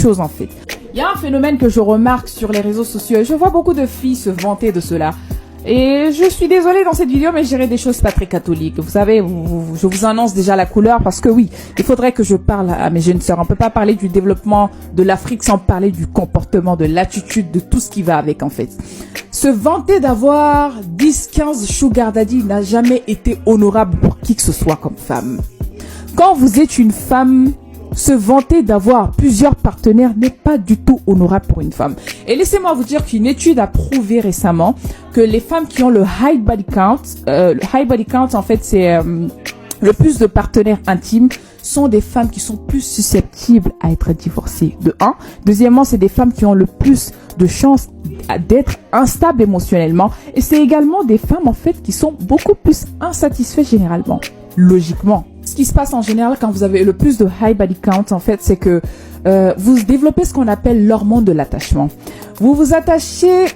chose en fait. Il y a un phénomène que je remarque sur les réseaux sociaux et je vois beaucoup de filles se vanter de cela. Et je suis désolée dans cette vidéo, mais je dirais des choses pas très catholiques. Vous savez, je vous annonce déjà la couleur parce que oui, il faudrait que je parle à mes jeunes sœurs. On peut pas parler du développement de l'Afrique sans parler du comportement, de l'attitude, de tout ce qui va avec en fait. Se vanter d'avoir 10-15 sugar daddy n'a jamais été honorable pour qui que ce soit comme femme. Quand vous êtes une femme, se vanter d'avoir plusieurs partenaires n'est pas du tout honorable pour une femme. Et laissez-moi vous dire qu'une étude a prouvé récemment que les femmes qui ont le high body count en fait c'est le plus de partenaires intimes, sont des femmes qui sont plus susceptibles à être divorcées. De un. Deuxièmement, c'est des femmes qui ont le plus de chances d'être instables émotionnellement. Et c'est également des femmes en fait qui sont beaucoup plus insatisfaites généralement. Logiquement. Ce qui se passe en général quand vous avez le plus de high body count en fait, c'est que vous développez ce qu'on appelle l'hormone de l'attachement. Vous vous attachez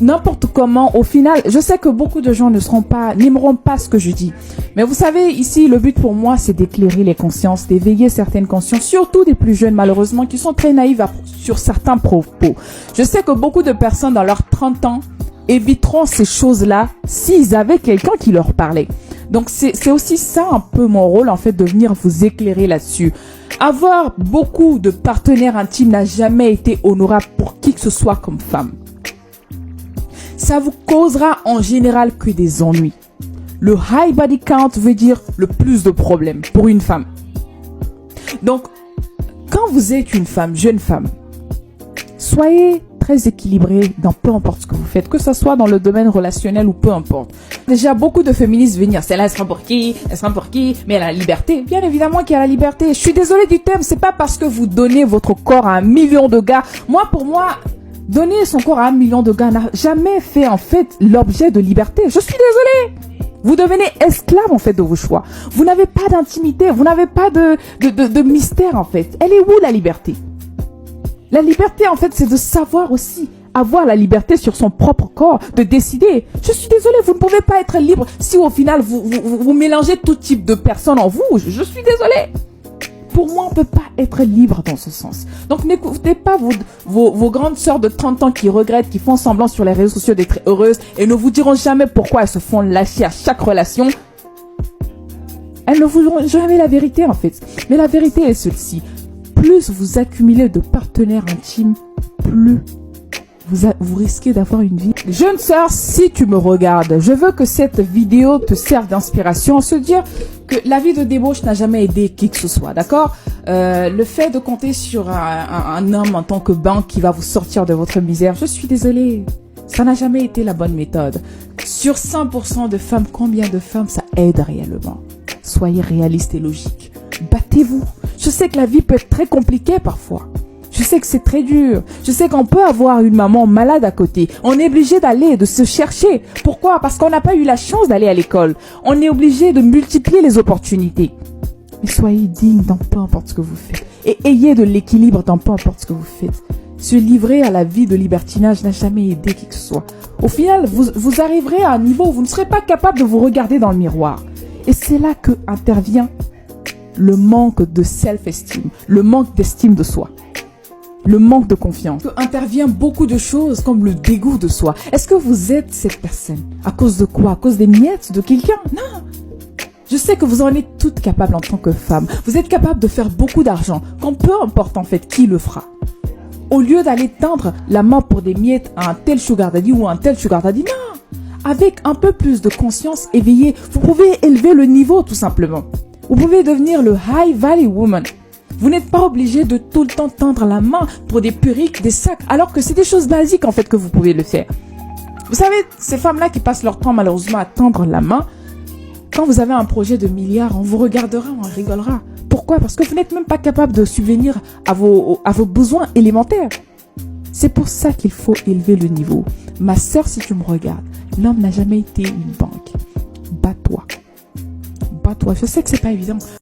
n'importe comment. Au final, je sais que beaucoup de gens n'aimeront pas ce que je dis. Mais vous savez, ici, le but pour moi, c'est d'éclairer les consciences, d'éveiller certaines consciences, surtout des plus jeunes, malheureusement, qui sont très naïves sur certains propos. Je sais que beaucoup de personnes dans leurs 30 ans éviteront ces choses-là s'ils avaient quelqu'un qui leur parlait. Donc, c'est aussi ça un peu mon rôle, en fait, de venir vous éclairer là-dessus. Avoir beaucoup de partenaires intimes n'a jamais été honorable pour qui que ce soit comme femme. Ça vous causera en général que des ennuis. Le high body count veut dire le plus de problèmes pour une femme. Donc, quand vous êtes une femme, jeune femme, soyez très équilibrée dans peu importe ce que vous faites, que ce soit dans le domaine relationnel ou peu importe. Déjà, beaucoup de féministes venir, celle-là, elle sera pour qui, mais elle a la liberté. Bien évidemment qu'il y a la liberté. Je suis désolée du terme, c'est pas parce que vous donnez votre corps à 1 million de gars. Pour moi, donner son corps à 1 million de gars n'a jamais fait en fait l'objet de liberté. Je suis désolée. Vous devenez esclave en fait de vos choix. Vous n'avez pas d'intimité, vous n'avez pas de mystère en fait. Elle est où la liberté? La liberté en fait c'est de savoir aussi avoir la liberté sur son propre corps, de décider. Je suis désolée, vous ne pouvez pas être libre si au final vous mélangez tout type de personnes en vous. Je suis désolée. Pour moi, on ne peut pas être libre dans ce sens. Donc, n'écoutez pas vos grandes sœurs de 30 ans qui regrettent, qui font semblant sur les réseaux sociaux d'être heureuses et ne vous diront jamais pourquoi elles se font lâcher à chaque relation. Elles ne vous diront jamais la vérité, en fait. Mais la vérité est celle-ci. Plus vous accumulez de partenaires intimes, plus vous risquez d'avoir une vie. Jeune sœur, si tu me regardes, je veux que cette vidéo te serve d'inspiration à se dire que la vie de débauche n'a jamais aidé qui que ce soit, d'accord? Le fait de compter sur un homme en tant que banque qui va vous sortir de votre misère, je suis désolée, ça n'a jamais été la bonne méthode. Sur 100% de femmes, combien de femmes ça aide réellement? Soyez réaliste et logique. Battez-vous. Je sais que la vie peut être très compliquée parfois. Je sais que c'est très dur. Je sais qu'on peut avoir une maman malade à côté. On est obligé de se chercher. Pourquoi? Parce qu'on n'a pas eu la chance d'aller à l'école. On est obligé de multiplier les opportunités. Mais soyez digne dans peu importe ce que vous faites. Et ayez de l'équilibre dans peu importe ce que vous faites. Se livrer à la vie de libertinage n'a jamais aidé qui que ce soit. Au final, vous arriverez à un niveau où vous ne serez pas capable de vous regarder dans le miroir. Et c'est là que intervient le manque de self-esteem, le manque d'estime de soi. Le manque de confiance. Intervient beaucoup de choses comme le dégoût de soi. Est-ce que vous êtes cette personne? À cause de quoi? À cause des miettes de quelqu'un? Non. Je sais que vous en êtes toutes capables en tant que femme. Vous êtes capable de faire beaucoup d'argent, quand peu importe en fait qui le fera. Au lieu d'aller tendre la main pour des miettes à un tel sugar daddy ou un tel sugar daddy, non. Avec un peu plus de conscience éveillée, vous pouvez élever le niveau tout simplement. Vous pouvez devenir le high value woman. Vous n'êtes pas obligé de tout le temps tendre la main pour des perruques, des sacs, alors que c'est des choses basiques en fait que vous pouvez le faire. Vous savez, ces femmes-là qui passent leur temps malheureusement à tendre la main, quand vous avez un projet de milliards, on vous regardera, on rigolera. Pourquoi? Parce que vous n'êtes même pas capable de subvenir à vos besoins élémentaires. C'est pour ça qu'il faut élever le niveau. Ma sœur, si tu me regardes, l'homme n'a jamais été une banque. Bats-toi. Bats-toi. Je sais que c'est pas évident.